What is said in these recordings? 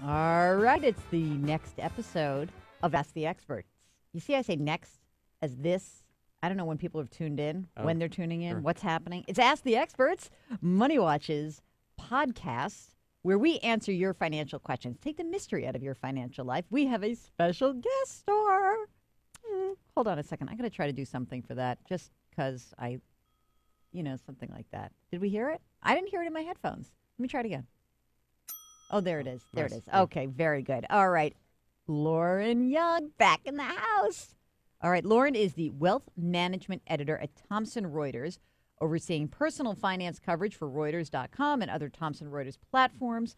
All right, it's the next episode of Ask the Experts. You see, I say next as this. I don't know when people have tuned in, when they're tuning in, what's happening. It's Ask the Experts, MoneyWatch's podcast, where we answer your financial questions. Take the mystery out of your financial life. We have a special guest star. Hold on a second. I'm going to try to do something for that just because something like that. Did we hear it? I didn't hear it in my headphones. Let me try it again. Oh, there it is. There it is. Okay, very good. All right. Lauren Young back in the house. All right. Lauren is the wealth management editor at Thomson Reuters, overseeing personal finance coverage for Reuters.com and other Thomson Reuters platforms.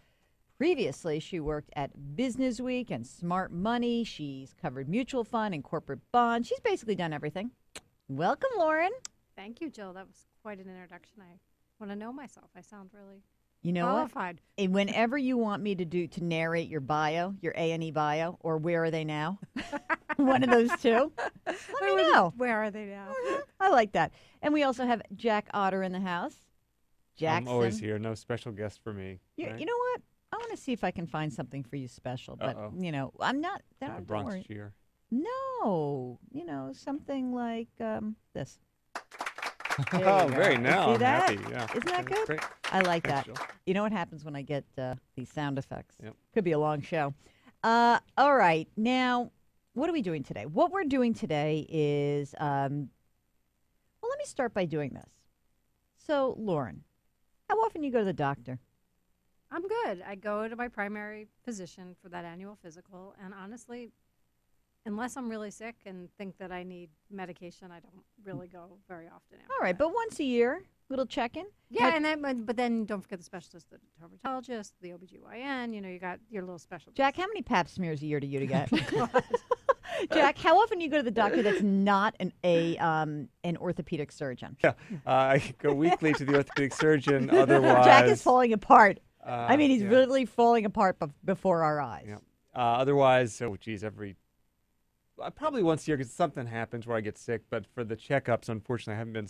Previously, she worked at Businessweek and Smart Money. She's covered mutual fund and corporate bonds. She's basically done everything. Welcome, Lauren. Thank you, Jill. That was quite an introduction. I want to know myself. I sound really qualified. What? And whenever you want me to narrate your bio, your A&E bio, or Where Are They Now? One of those two. Let me know. Where are they now? I like that. And we also have Jack Otter in the house. Jackson. I'm always here. No special guest for me. You know what? I want to see if I can find something for you special. But, I'm not. A Bronx cheer. No. Something like this. Oh, very now. See that? I'm happy. Yeah. Isn't that good? Great. I like that. Thanks, Jill. You know what happens when I get these sound effects? Yep. Could be a long show. All right. Now, what are we doing today? What we're doing today is, let me start by doing this. So, Lauren, how often you go to the doctor? I'm good. I go to my primary physician for that annual physical, and honestly, unless I'm really sick and think that I need medication, I don't really go very often. All right, but once a year, little check-in? Yeah, but then don't forget the specialist, the dermatologist, the OBGYN, you got your little specialist. Jack, how many pap smears a year do you get? Jack, how often do you go to the doctor that's not an orthopedic surgeon? Yeah, I go weekly to the orthopedic surgeon. Otherwise, Jack is falling apart. He's really falling apart before our eyes. Yeah. Otherwise, probably once a year because something happens where I get sick. But for the checkups, unfortunately, I haven't been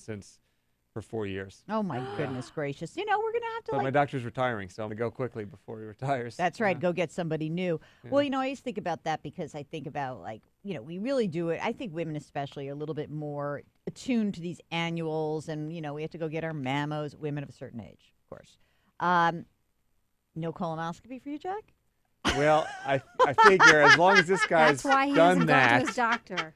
for 4 years. Oh, my goodness gracious. We're going to have to But my doctor's retiring, so I'm going to go quickly before he retires. That's right. Go get somebody new. Yeah. Well, I always think about that because I think about, we really do it. I think women especially are a little bit more attuned to these annuals, and, we have to go get our mammos, women of a certain age, of course. No colonoscopy for you, Jack? Well, I figure as long as this guy's That's why he done hasn't that, gone to his doctor.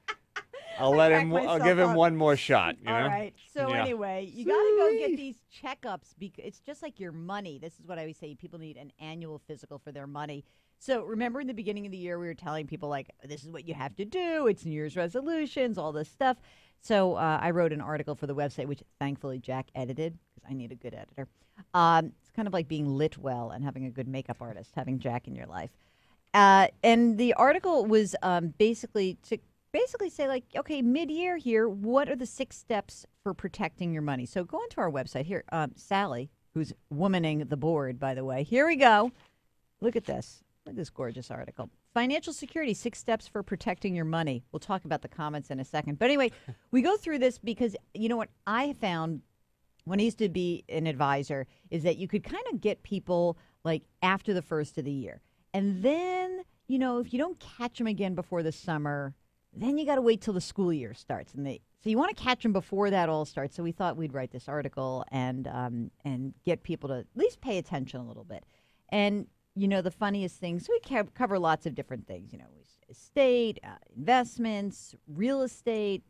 I'll give him one more shot. All right. So anyway, you got to go get these checkups because it's just like your money. This is what I always say. People need an annual physical for their money. So remember in the beginning of the year, we were telling people this is what you have to do. It's New Year's resolutions, all this stuff. So I wrote an article for the website, which thankfully Jack edited because I need a good editor. It's kind of like being lit well and having a good makeup artist, having Jack in your life. And the article was basically say okay, mid-year here, what are the 6 steps for protecting your money? So go onto our website here. Sally, who's womaning the board, by the way. Here we go. Look at this. Look at this gorgeous article. Financial security, 6 steps for protecting your money. We'll talk about the comments in a second. But anyway, we go through this because you know what I found when I used to be an advisor is that you could kind of get people after the first of the year. And then, if you don't catch them again before the summer, then you got to wait till the school year starts. So you want to catch them before that all starts. So we thought we'd write this article and get people to at least pay attention a little bit. And, the funniest things, we cover lots of different things, estate, investments, real estate.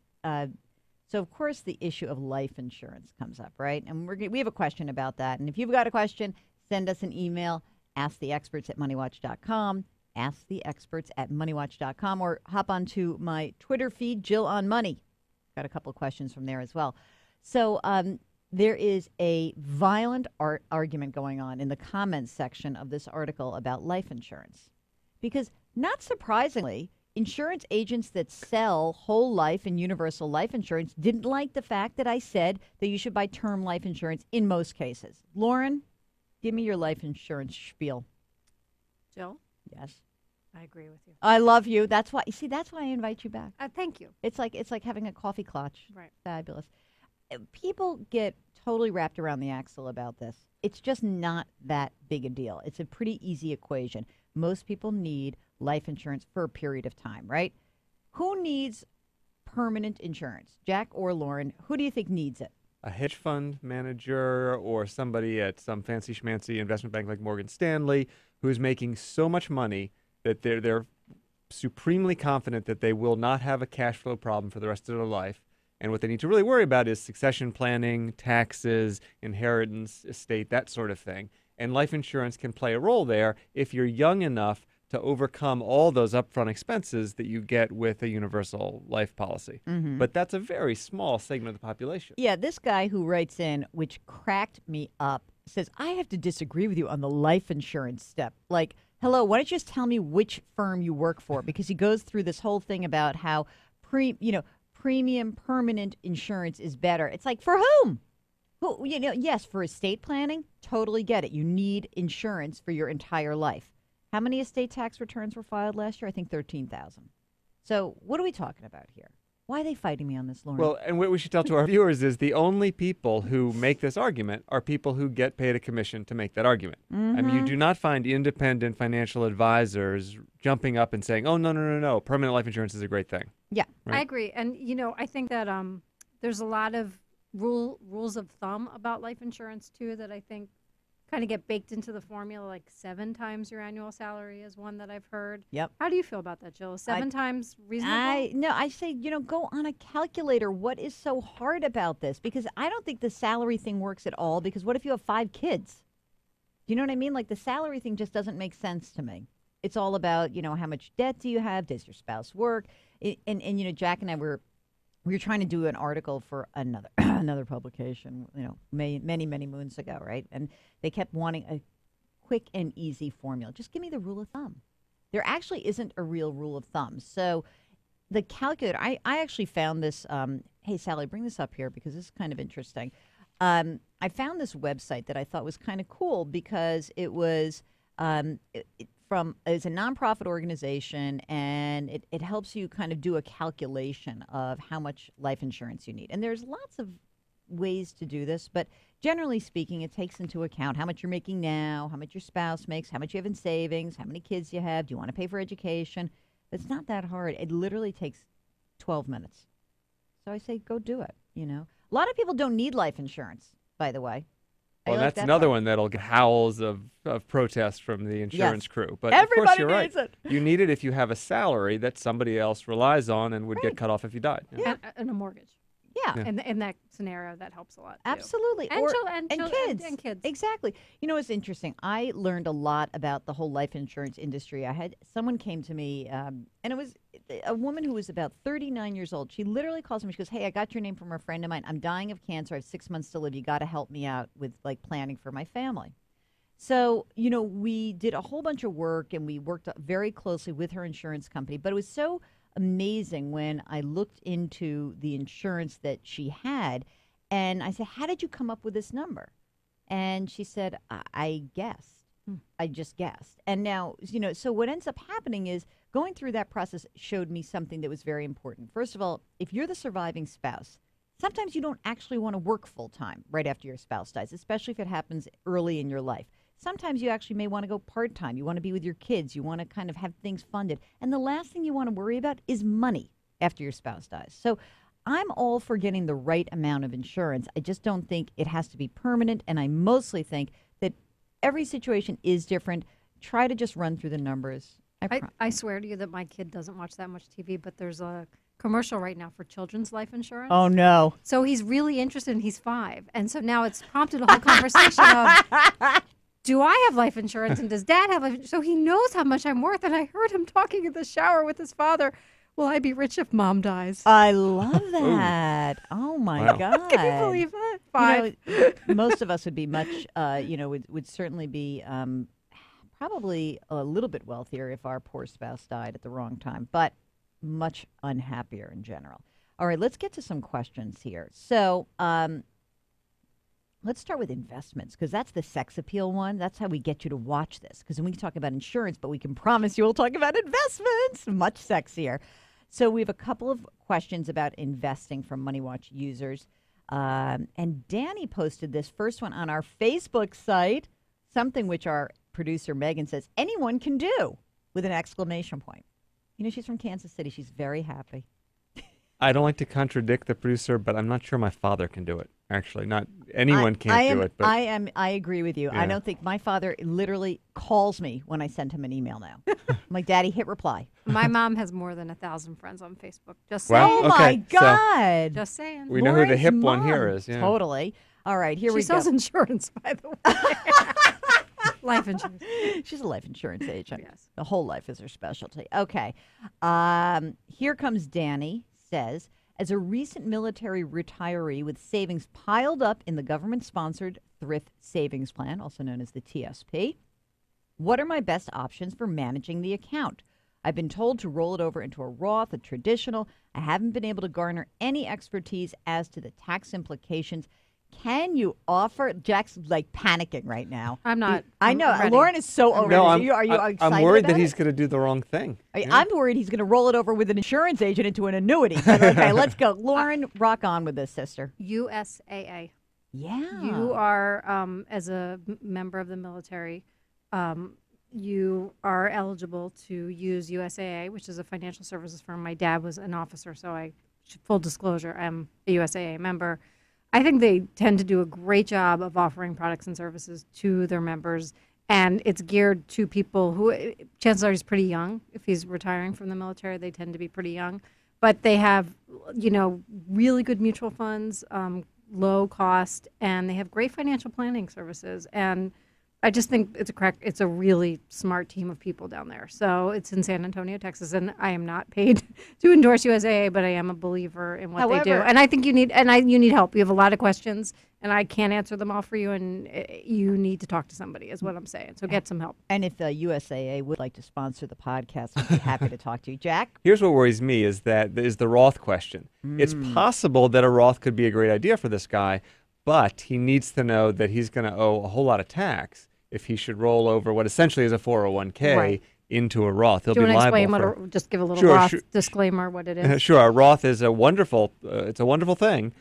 So, of course, the issue of life insurance comes up, right? And we have a question about that. And if you've got a question, send us an email, asktheexperts@moneywatch.com. asktheexperts@moneywatch.com, or hop onto my Twitter feed, Jill on Money. Got a couple of questions from there as well. So there is a violent argument going on in the comments section of this article about life insurance. Because not surprisingly, insurance agents that sell whole life and universal life insurance didn't like the fact that I said that you should buy term life insurance in most cases. Lauren, give me your life insurance spiel. Jill? Yes. I agree with you. I love you. That's why I invite you back. Thank you. It's like having a coffee clutch. Right. Fabulous. People get totally wrapped around the axle about this. It's just not that big a deal. It's a pretty easy equation. Most people need life insurance for a period of time, right? Who needs permanent insurance? Jack or Lauren, who do you think needs it? A hedge fund manager or somebody at some fancy schmancy investment bank like Morgan Stanley who's making so much money that they're supremely confident that they will not have a cash flow problem for the rest of their life. And what they need to really worry about is succession planning, taxes, inheritance, estate, that sort of thing. And life insurance can play a role there if you're young enough to overcome all those upfront expenses that you get with a universal life policy. But that's a very small segment of the population. Yeah, this guy who writes in, which cracked me up, says, I have to disagree with you on the life insurance step. Like, hello, why don't you just tell me which firm you work for? Because he goes through this whole thing about how premium permanent insurance is better. It's like, for whom? Who, yes, for estate planning, totally get it. You need insurance for your entire life. How many estate tax returns were filed last year? I think 13,000. So what are we talking about here? Why are they fighting me on this, Lauren? Well, and what we should tell to our viewers is the only people who make this argument are people who get paid a commission to make that argument. I mean, you do not find independent financial advisors jumping up and saying, oh, no, permanent life insurance is a great thing. Yeah. I agree. And, I think that there's a lot of rules of thumb about life insurance, too, that I think kind of get baked into the formula, like 7 times your annual salary is one that I've heard. Yep. How do you feel about that, Jill? Is 7 times reasonable? I say, go on a calculator. What is so hard about this? Because I don't think the salary thing works at all, because what if you have 5 kids? You know what I mean? Like, the salary thing just doesn't make sense to me. It's all about, how much debt do you have? Does your spouse work? And Jack and I we were trying to do an article for another another publication, many moons ago, right? And they kept wanting a quick and easy formula. Just give me the rule of thumb. There actually isn't a real rule of thumb. So the calculator, I actually found this. Hey, Sally, bring this up here because this is kind of interesting. I found this website that I thought was kind of cool because it was it's a nonprofit organization, and it helps you kind of do a calculation of how much life insurance you need. And there's lots of ways to do this, but generally speaking, it takes into account how much you're making now, how much your spouse makes, how much you have in savings, how many kids you have, do you want to pay for education? It's not that hard. It literally takes 12 minutes. So I say, go do it, A lot of people don't need life insurance, by the way. Well, that's another one that'll get howls of protest from the insurance crew. But everybody of course, you're needs right. it. You need it if you have a salary that somebody else relies on and would get cut off if you died. Yeah. And a mortgage. Yeah. And in that scenario, that helps a lot, too. Absolutely. And kids. And kids. Exactly. It's interesting. I learned a lot about the whole life insurance industry. Someone came to me, and it was a woman who was about 39 years old. She literally calls me. She goes, hey, I got your name from a friend of mine. I'm dying of cancer. I have 6 months to live. You got to help me out with, planning for my family. So, we did a whole bunch of work, and we worked very closely with her insurance company. But it was so amazing when I looked into the insurance that she had, and I said, how did you come up with this number? And she said, I guessed. I just guessed. And now, so what ends up happening is going through that process showed me something that was very important. First of all, if you're the surviving spouse, sometimes you don't actually want to work full time right after your spouse dies, especially if it happens early in your life. Sometimes you actually may want to go part-time. You want to be with your kids. You want to kind of have things funded. And the last thing you want to worry about is money after your spouse dies. So I'm all for getting the right amount of insurance. I just don't think it has to be permanent. And I mostly think that every situation is different. Try to just run through the numbers. I swear to you that my kid doesn't watch that much TV, but there's a commercial right now for children's life insurance. Oh, no. So he's really interested, and he's 5. And so now it's prompted a whole conversation of, do I have life insurance and does Dad have life insurance? So he knows how much I'm worth. And I heard him talking in the shower with his father. Will I be rich if Mom dies? I love that. Oh, my God. Can you believe that? 5. Most of us would be much, would certainly be probably a little bit wealthier if our poor spouse died at the wrong time, but much unhappier in general. All right, let's get to some questions here. So, let's start with investments, because that's the sex appeal one. That's how we get you to watch this, because we can talk about insurance, but we can promise you we'll talk about investments. Much sexier. So we have a couple of questions about investing from MoneyWatch users. And Danny posted this first one on our Facebook site, something which our producer Megan says anyone can do with an exclamation point. You know, she's from Kansas City. She's very happy. I don't like to contradict the producer, but I'm not sure my father can do it. Actually, not anyone can't do it. But I agree with you. Yeah. I don't think my father literally calls me when I send him an email now. I'm like, Daddy, hit reply. My mom has more than 1,000 friends on Facebook. Just saying. Wow. Oh my Okay, so God. Just saying. we know who the Lauren's hip one mom. here is. Yeah. Totally. All right, here She we go. sells insurance, by the way. Life insurance. She's a life insurance agent. Yes. The whole life is her specialty. Okay. Here comes Danny, says, as a recent military retiree with savings piled up in the government-sponsored Thrift Savings Plan, also known as the TSP, what are my best options for managing the account? I've been told to roll it over into a Roth, a traditional. I haven't been able to garner any expertise as to the tax implications. Can you offer? Jack's like panicking right now. I'm not. I I'm know. ready. Lauren is so over. No, Are you excited I'm worried about that he's it? going to do the wrong thing. I'm worried he's going to roll it over with an insurance agent into an annuity. But okay, let's go. Lauren, rock on with this, sister. USAA. Yeah. You are, as a member of the military, you are eligible to use USAA, which is a financial services firm. My dad was an officer, so full disclosure, I'm a USAA member. I think they tend to do a great job of offering products and services to their members, and it's geared to people who, chances are he's pretty young. If he's retiring from the military, they tend to be pretty young. But they have, really good mutual funds, low cost, and they have great financial planning services. And I just think it's a really smart team of people down there. So it's in San Antonio, Texas, and I am not paid to endorse USAA, but I am a believer in what they do. And I think you need help. You have a lot of questions, and I can't answer them all for you, and you need to talk to somebody, is what I'm saying. So get some help. And if USAA would like to sponsor the podcast, I'd be happy to talk to you. Jack? Here's what worries me is the Roth question. It's possible that a Roth could be a great idea for this guy, but he needs to know that he's going to owe a whole lot of tax if he should roll over what essentially is a 401k into a Roth. He'll Do you be want to liable explain for. just give a little Sure, Roth sure. disclaimer what it is? Sure, a Roth is a wonderful. It's a wonderful thing.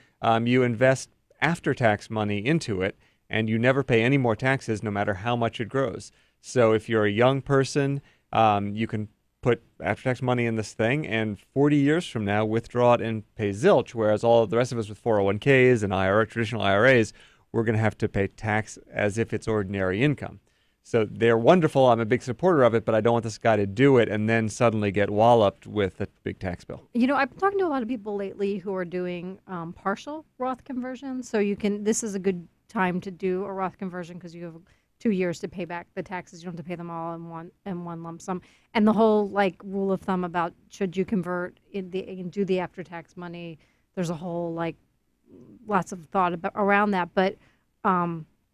You invest after-tax money into it, and you never pay any more taxes, no matter how much it grows. So if you're a young person, you can put after-tax money in this thing, and 40 years from now, withdraw it and pay zilch. Whereas all of the rest of us with 401ks and traditional IRAs, we're going to have to pay tax as if it's ordinary income. So they're wonderful. I'm a big supporter of it, but I don't want this guy to do it and then suddenly get walloped with a big tax bill. I've been talking to a lot of people lately who are doing partial Roth conversions. So this is a good time to do a Roth conversion because you have 2 years to pay back the taxes. You don't have to pay them all in one lump sum. And the whole rule of thumb about should you convert and do the after tax money, there's a whole lots of thought around that. But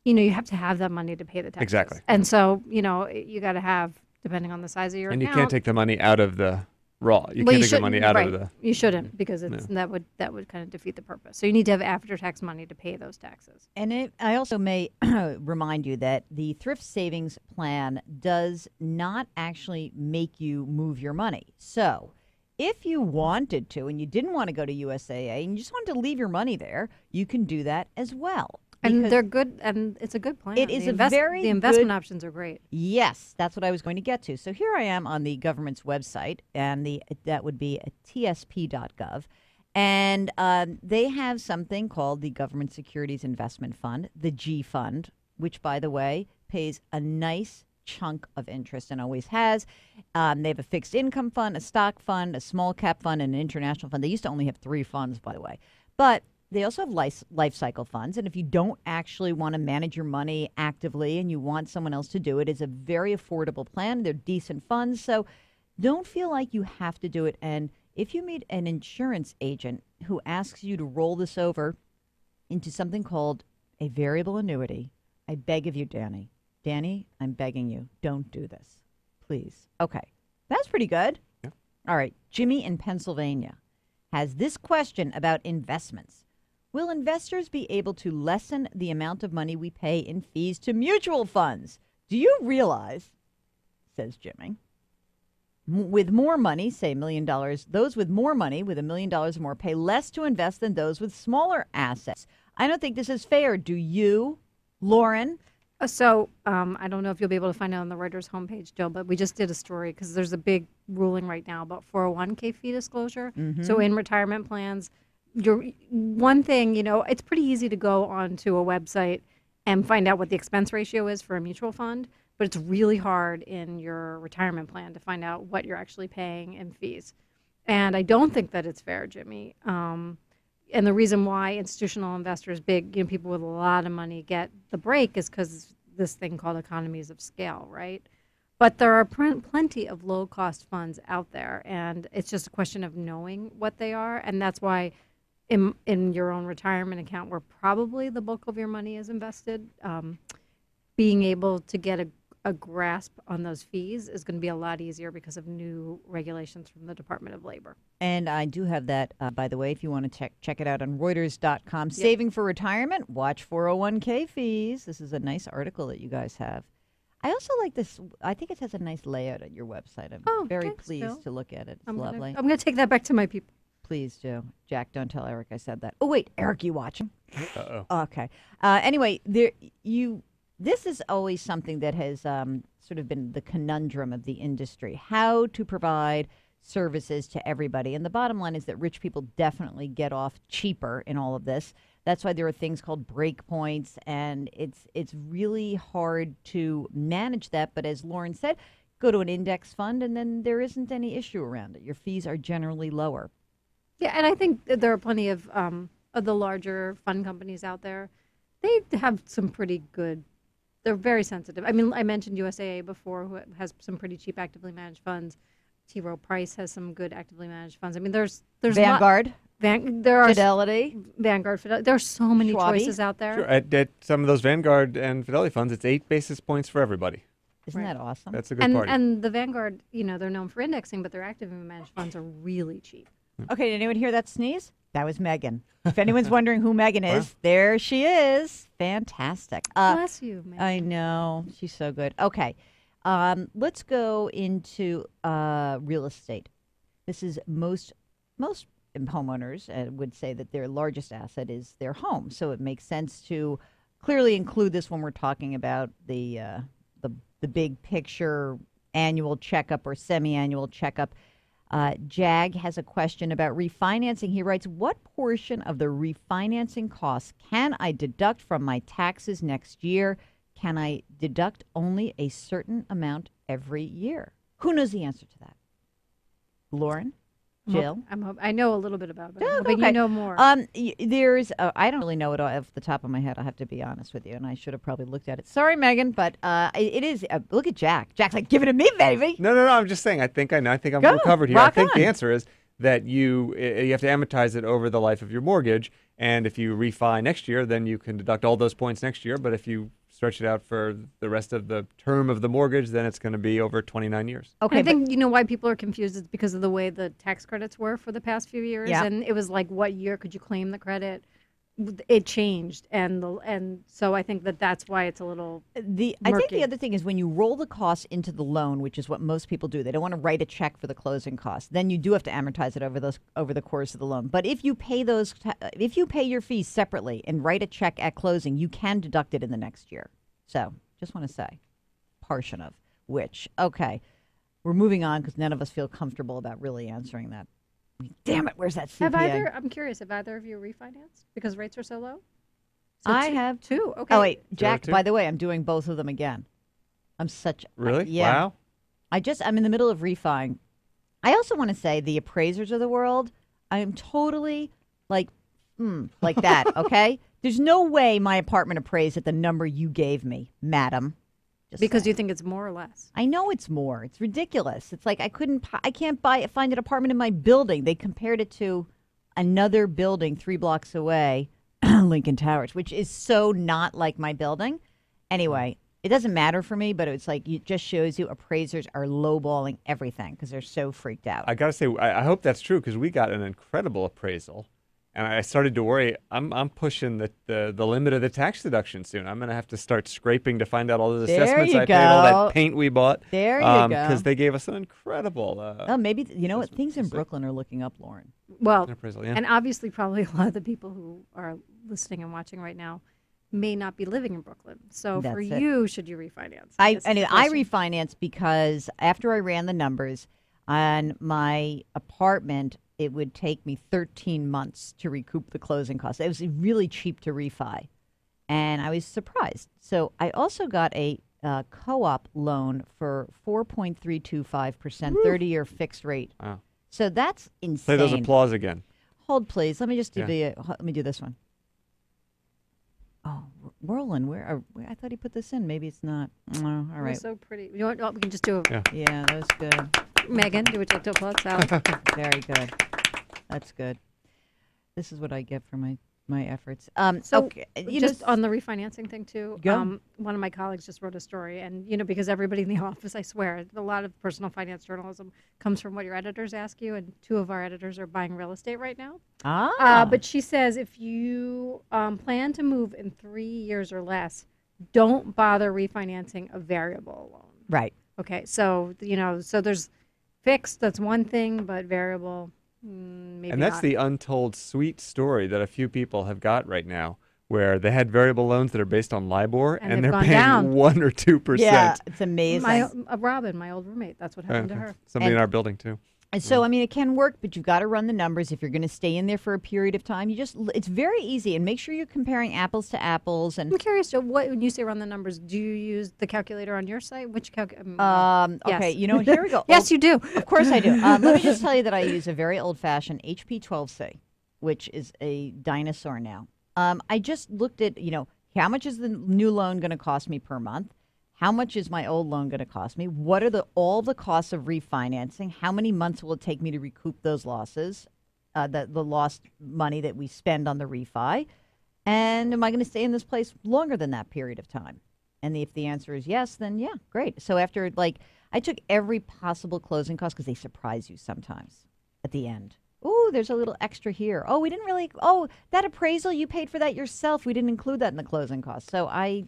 you have to have that money to pay the taxes. Exactly. And so, you got to have, depending on the size of your And account. you can't take the money out of the Roth. You can't take the money out of the. You shouldn't, because that would kind of defeat the purpose. So you need to have after-tax money to pay those taxes. And I also may remind you that the thrift savings plan does not actually make you move your money. So if you wanted to and you didn't want to go to USAA and you just wanted to leave your money there, you can do that as well. And they're good, and it's a good plan. It is the investment options are great. Yes, that's what I was going to get to. So here I am on the government's website, and that would be tsp.gov. And they have something called the Government Securities Investment Fund, the G Fund, which, by the way, pays a nice chunk of interest and always has. They have a fixed income fund, a stock fund, a small cap fund, and an international fund. They used to only have 3 funds, by the way. But they also have life cycle funds. And if you don't actually want to manage your money actively and you want someone else to do it, it's a very affordable plan. They're decent funds. So don't feel like you have to do it. And if you meet an insurance agent who asks you to roll this over into something called a variable annuity, I beg of you, Danny. Danny, I'm begging you, don't do this. Please. Okay. That's pretty good. Yeah. All right. Jimmy in Pennsylvania has this question about investments. Will investors be able to lessen the amount of money we pay in fees to mutual funds? Do you realize, says Jimmy, with more money, say $1 million, those with more money, with $1 million or more, pay less to invest than those with smaller assets. I don't think this is fair. Do you, Lauren? So I don't know if you'll be able to find it on the Reuters homepage, Jill, but we just did a story because there's a big ruling right now about 401k fee disclosure. So in retirement plans, one thing, it's pretty easy to go onto a website and find out what the expense ratio is for a mutual fund, but it's really hard in your retirement plan to find out what you're actually paying in fees. And I don't think that it's fair, Jimmy. And the reason why institutional investors, people with a lot of money get the break is because this thing called economies of scale, right? But there are plenty of low-cost funds out there, and it's just a question of knowing what they are. And that's why in your own retirement account, where probably the bulk of your money is invested, being able to get a grasp on those fees is going to be a lot easier because of new regulations from the Department of Labor. And I do have that, by the way, if you want to check it out on Reuters.com. Yep. Saving for retirement, watch 401k fees. This is a nice article that you guys have. I also like this. I think it has a nice layout on your website. I'm very pleased to look at it. It's lovely. I'm going to take that back to my people. Please do. Jack, don't tell Eric I said that. Oh, wait. Eric, you watching? Uh-oh. Okay. Anyway, this is always something that has sort of been the conundrum of the industry, how to provide services to everybody. And the bottom line is that rich people definitely get off cheaper in all of this. That's why there are things called break points, and it's really hard to manage that. But as Lauren said, go to an index fund, and then there isn't any issue around it. Your fees are generally lower. Yeah, and I think that there are plenty of the larger fund companies out there. They have some pretty good. They're very sensitive. I mean, I mentioned USAA before, who has some pretty cheap actively managed funds. T. Rowe Price has some good actively managed funds. I mean, there's Vanguard, there are Fidelity, Fidelity. There are so many choices out there. Sure. At some of those Vanguard and Fidelity funds, it's 8 basis points for everybody. Isn't that awesome? That's a good party. And the Vanguard, they're known for indexing, but their actively managed funds are really cheap. Okay, did anyone hear that sneeze? That was Megan. If anyone's wondering who Megan is, there she is. Fantastic. Bless you, Megan. I know. She's so good. Okay. Let's go into real estate. This is most homeowners would say that their largest asset is their home. So it makes sense to clearly include this when we're talking about the big picture annual checkup or semi-annual checkup. Jag has a question about refinancing. He writes, what portion of the refinancing costs can I deduct from my taxes next year? Can I deduct only a certain amount every year? Who knows the answer to that? Lauren? Jill? I know a little bit about it, but okay. you know more. There's, I don't really know it off the top of my head. I'll have to be honest with you, and I should have probably looked at it. Sorry, Megan, but it is. Look at Jack. Jack's like, give it to me, baby. No. I'm just saying. I think I know. I think I'm covered here. Rock I think on. the answer is that you have to amortize it over the life of your mortgage, and if you refi next year, then you can deduct all those points next year. But if you stretch it out for the rest of the term of the mortgage, then it's going to be over 29 years. Okay, I think why people are confused is because of the way the tax credits were for the past few years, and it was like, what year could you claim the credit? It changed, and so I think that's why it's a little murky. I think the other thing is when you roll the costs into the loan, which is what most people do. They don't want to write a check for the closing costs. Then you do have to amortize it over the course of the loan. But if you pay if you pay your fees separately and write a check at closing, you can deduct it in the next year. So just want to say, portion of which. Okay, we're moving on because none of us feel comfortable about really answering that. Damn it, where's that CPA? I'm curious, have either of you refinanced because rates are so low? I have two. Okay. Oh, wait, Jack, by the way, I'm doing both of them again. Really? Yeah. Wow. I'm in the middle of refining. I also want to say the appraisers of the world, I am totally like that, okay? There's no way my apartment appraised at the number you gave me, madam. Because you think it's more or less? I know it's more. It's ridiculous. It's like I can't find an apartment in my building. They compared it to another building 3 blocks away, Lincoln Towers, which is so not like my building. Anyway, it doesn't matter for me, but it's like it just shows you appraisers are lowballing everything because they're so freaked out. I got to say, I hope that's true because we got an incredible appraisal. And I started to worry. I'm pushing the limit of the tax deduction soon. I'm gonna have to start scraping to find out all those There assessments you I paid, all go. that paint we bought. There you go. Because they gave us an incredible. Oh, maybe you know what? assessment. Things in We'll see. Brooklyn are looking up, Lauren. Well, An appraisal, yeah. and obviously probably a lot of the people who are listening and watching right now may not be living in Brooklyn. So for That's it. you, should you refinance? I This is the question. refinanced because after I ran the numbers on my apartment, it would take me 13 months to recoup the closing costs. It was really cheap to refi, and I was surprised. So I also got a co-op loan for 4.325%, 30-year fixed rate. Wow. So that's Play insane. those applause again. Hold, please. Let me just do Yeah. let me do this one. Oh, Roland, where I thought he put this in. Maybe it's not. Oh, all It was right. so pretty. You know what? Oh, we can just do it. Yeah. Yeah, that was good. Megan, do what you like to applaud, Sally. Very good. That's good. This is what I get for my efforts. So okay, just on the refinancing thing too. Go. One of my colleagues just wrote a story, and because everybody in the office, I swear, a lot of personal finance journalism comes from what your editors ask you, and 2 of our editors are buying real estate right now. But she says if you plan to move in 3 years or less, don't bother refinancing a variable loan. right. Okay, so so there's fixed. That's one thing, but variable. Maybe And that's not. the untold sweet story that a few people have got right now, where they had variable loans that are based on LIBOR, And and they've they're gone paying down. 1 or 2%. Yeah, it's amazing. Robin, my old roommate. That's what happened to her. Somebody in And- our building too. And so, I mean, it can work, but you've got to run the numbers. If you're going to stay in there for a period of time, it's very easy. And make sure you're comparing apples to apples. And I'm curious, Joe, when you say run the numbers, do you use the calculator on your site? Which calculator? okay, here we go. Yes, you do. Of course I do. Let me just tell you that I use a very old-fashioned HP 12C, which is a dinosaur now. I just looked at, how much is the new loan going to cost me per month? How much is my old loan going to cost me? What are all the costs of refinancing? How many months will it take me to recoup those losses, the lost money that we spend on the refi? And am I going to stay in this place longer than that period of time? And if the answer is yes, then yeah, great. So after, I took every possible closing cost because they surprise you sometimes at the end. Oh, there's a little extra here. Oh, we didn't really. Oh, that appraisal, you paid for that yourself. We didn't include that in the closing cost. So I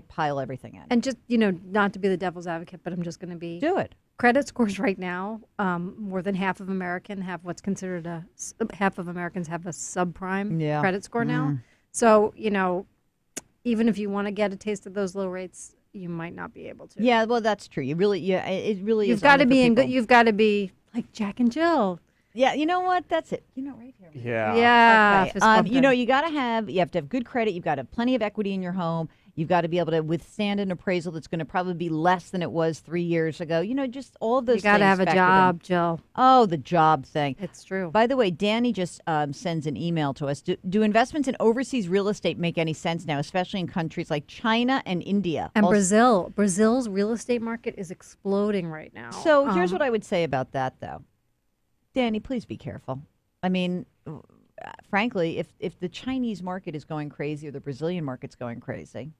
pile everything in. And just, not to be the devil's advocate, but I'm just going to be. Do it. Credit scores right now, more than half of Americans have what's considered half of Americans have a subprime credit score now. So, even if you want to get a taste of those low rates, you might not be able to. Yeah, well, that's true. You really, it really You've is. got to only be for in good. people- You've got to be like Jack and Jill. Yeah, you know what? That's it. Right here. Yeah. Yeah. Okay. fist bumping. You have to have good credit. You've got to have plenty of equity in your home. You've got to be able to withstand an appraisal that's going to probably be less than it was 3 years ago. Just all of those You got to things have a factored in. job, Jill. Oh, the job thing. It's true. By the way, Danny just sends an email to us. Do investments in overseas real estate make any sense now, especially in countries like China and India? And Also- Brazil. Brazil's real estate market is exploding right now. So here's what I would say about that, though. Danny, please be careful. I mean, frankly, if the Chinese market is going crazy or the Brazilian market's going crazy,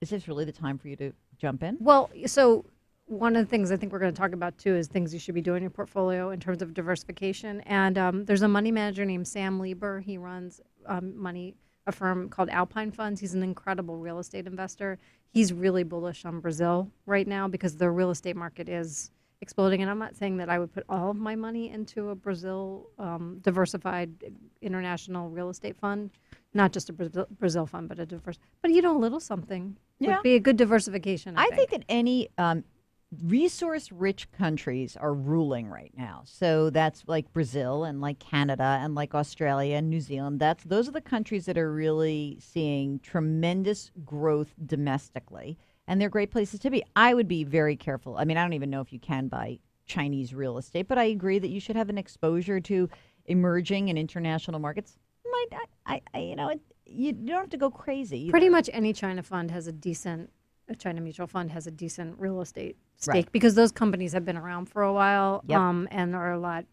is this really the time for you to jump in? Well, so one of the things I think we're going to talk about too is things you should be doing in your portfolio in terms of diversification. And there's a money manager named Sam Lieber. He runs a firm called Alpine Funds. He's an incredible real estate investor. He's really bullish on Brazil right now because the real estate market is exploding. And I'm not saying that I would put all of my money into a Brazil diversified international real estate fund, not just a Brazil fund, but a a little something would be a good diversification. I think that any resource-rich countries are ruling right now. So that's like Brazil and like Canada and like Australia and New Zealand. Those are the countries that are really seeing tremendous growth domestically. And they're great places to be. I would be very careful. I mean, I don't even know if you can buy Chinese real estate, but I agree that you should have an exposure to emerging and international markets. You don't have to go crazy either. Pretty much any China fund has a China mutual fund has a decent real estate stake Right. because those companies have been around for a while Yep. and are a lot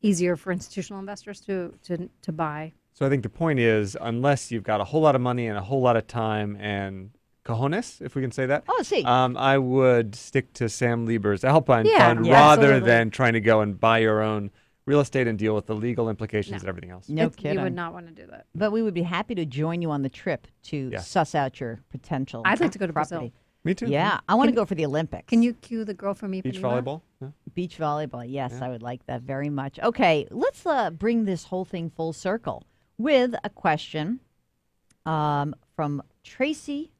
easier for institutional investors to buy. So I think the point is, unless you've got a whole lot of money and a whole lot of time and cojones, if we can say that. Oh, see. I would stick to Sam Lieber's Alpine Yeah, Fund yeah, rather absolutely. than trying to go and buy your own real estate and deal with the legal implications and everything else. No kidding. You would not want to do that. But we would be happy to join you on the trip to suss out your potential. I'd like to go to property. Brazil. Me too. Yeah, I want to go for the Olympics. Can you cue the girl from Beach Ipanema? volleyball? Yeah. Beach volleyball. Yes, I would like that very much. Okay, let's bring this whole thing full circle with a question from Tracy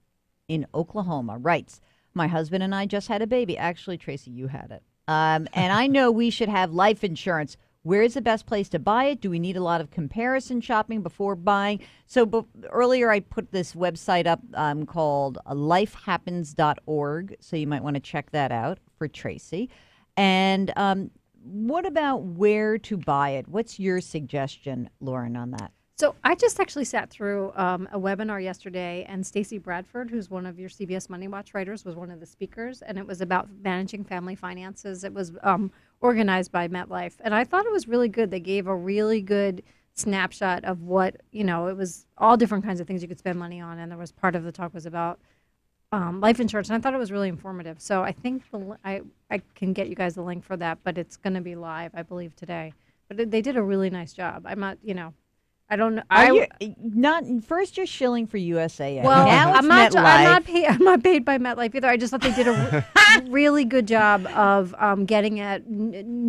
in Oklahoma. Writes, my husband and I just had a baby. Actually, Tracy, you had it. And I know we should have life insurance. Where is the best place to buy it? Do we need a lot of comparison shopping before buying? So earlier I put this website up called lifehappens.org. So you might want to check that out for Tracy. And what about where to buy it? What's your suggestion, Lauren, on that? So I just actually sat through a webinar yesterday, and Stacey Bradford, who's one of your CBS MoneyWatch writers, was one of the speakers, and it was about managing family finances. It was organized by MetLife, and I thought it was really good. They gave a really good snapshot of what, it was all different kinds of things you could spend money on, and there was part of the talk was about life insurance, and I thought it was really informative. So I think I can get you guys the link for that, but it's going to be live, I believe, today. But they did a really nice job. I'm not, I don't know. First you're shilling for USAA. Well, now it's I'm not MetLife. I'm not paid by MetLife either. I just thought they did a really good job of getting at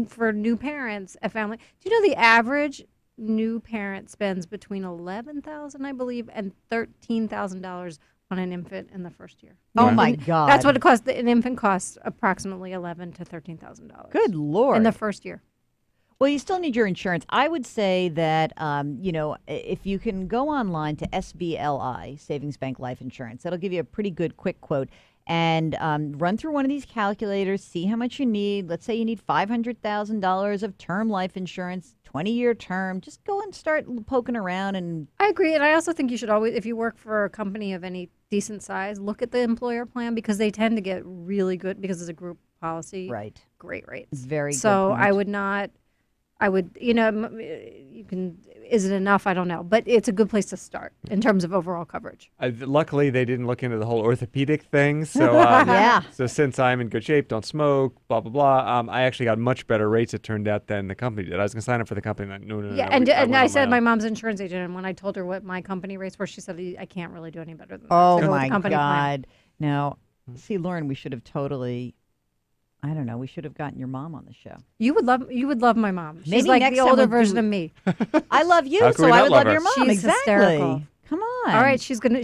for new parents a family. Do you know the average new parent spends between $11,000, I believe, and $13,000 on an infant in the first year? Oh my God! That's what it costs. An infant costs approximately $11,000 to $13,000. Good Lord! In the first year. Well, you still need your insurance. I would say that, if you can go online to SBLI, Savings Bank Life Insurance, that'll give you a pretty good quick quote, and run through one of these calculators, see how much you need. Let's say you need $500,000 of term life insurance, 20-year term. Just go and start poking around. And I agree, and I also think you should always, if you work for a company of any decent size, look at the employer plan, because they tend to get really good, because it's a group policy. Right. Great rates. Very good. So point. I would, you can, is it enough? I don't know. But it's a good place to start in terms of overall coverage. Luckily, they didn't look into the whole orthopedic thing. So, Yeah. So since I'm in good shape, don't smoke, blah, blah, blah, I actually got much better rates, it turned out, than the company did. I was going to sign up for the company. No. Yeah, and I said my mom's insurance agent, and when I told her what my company rates were, she said, I can't really do any better than that. Oh, So go with my the company plan. God. Now, see, Lauren, we should have totally... I don't know. We should have gotten your mom on the show. You would love my mom. She's Maybe like next the time older we'll version of me. I love you, How can so we I not would love love her? your mom. She's exactly. hysterical. Come on. All right, she's gonna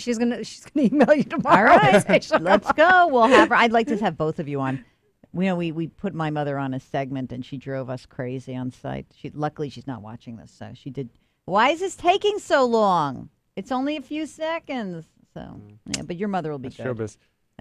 email you tomorrow. All right, let's go. We'll have her. I'd like to have both of you on. We put my mother on a segment, and she drove us crazy on site. Luckily she's not watching this, so she did. Why is this taking so long? It's only a few seconds. So yeah, but your mother will be good. Showbiz.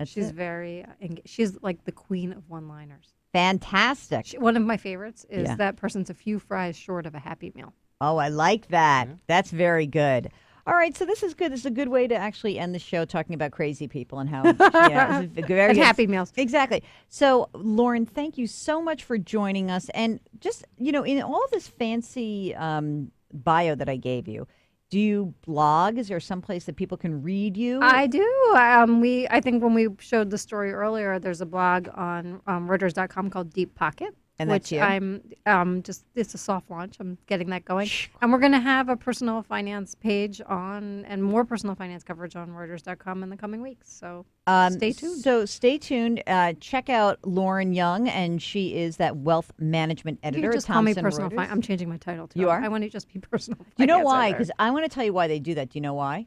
She's very. She's like the queen of one-liners. Fantastic. One of my favorites is that person's a few fries short of a Happy Meal. Oh, I like that. Yeah. That's very good. All right, so this is good. This is a good way to actually end the show talking about crazy people and how very and Happy Meals. Exactly. So, Lauren, thank you so much for joining us. And just, in all this fancy bio that I gave you, do you blog? Is there some place that people can read you? I do. I think when we showed the story earlier, there's a blog on Reuters.com called Deep Pocket. And which I'm it's a soft launch. I'm getting that going. And we're going to have a personal finance page and more personal finance coverage on Reuters.com in the coming weeks. So stay tuned. So stay tuned. Check out Lauren Young, and she is that wealth management editor. You can just call me personal Reuters. finance. I'm changing my title too. You are? I want to just be personal finance. You know why? editor. Because I want to tell you why they do that. Do you know why?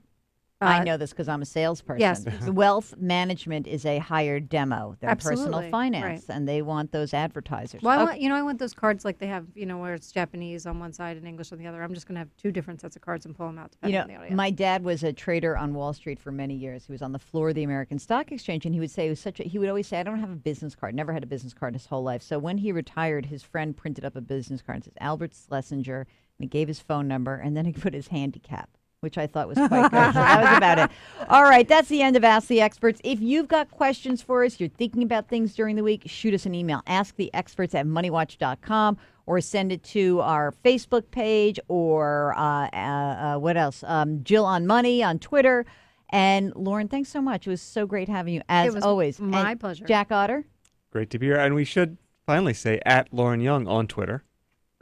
I know this because I'm a salesperson. Yes. Wealth management is a hired demo. They're personal finance, and they want those advertisers. Well, I want those cards like they have, where it's Japanese on one side and English on the other. I'm just going to have two different sets of cards and pull them out depending on the audience. My dad was a trader on Wall Street for many years. He was on the floor of the American Stock Exchange, and he would say he would always say, "I don't have a business card." Never had a business card his whole life. So when he retired, his friend printed up a business card. It says Albert Schlesinger, and he gave his phone number, and then he put his handicap, which I thought was quite good. So that was about it. All right, that's the end of Ask the Experts. If you've got questions for us, you're thinking about things during the week, shoot us an email, asktheexperts@moneywatch.com, or send it to our Facebook page, or what else? Jill on Money on Twitter. And Lauren, thanks so much. It was so great having you, as always. My pleasure. Jack Otter. Great to be here. And we should finally say @Lauren Young on Twitter.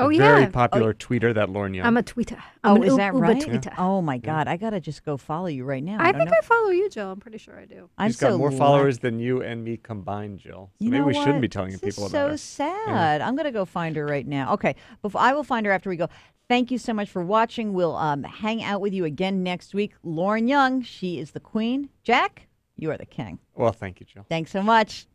Oh, a yeah. very popular tweeter, that Lauren Young. I'm a tweeter. Oh, I'm an is that Uber right? tweeter. Oh my God, I gotta just go follow you right now. I don't think know. I follow you, Jill. I'm pretty sure I do. I'm She's got so more lucky. followers than you and me combined, Jill. So You maybe know we shouldn't what? be telling This people is about so her. sad. I'm gonna go find her right now. Okay, I will find her after we go. Thank you so much for watching. We'll hang out with you again next week. Lauren Young, she is the queen. Jack, you are the king. Well, thank you, Jill. Thanks so much.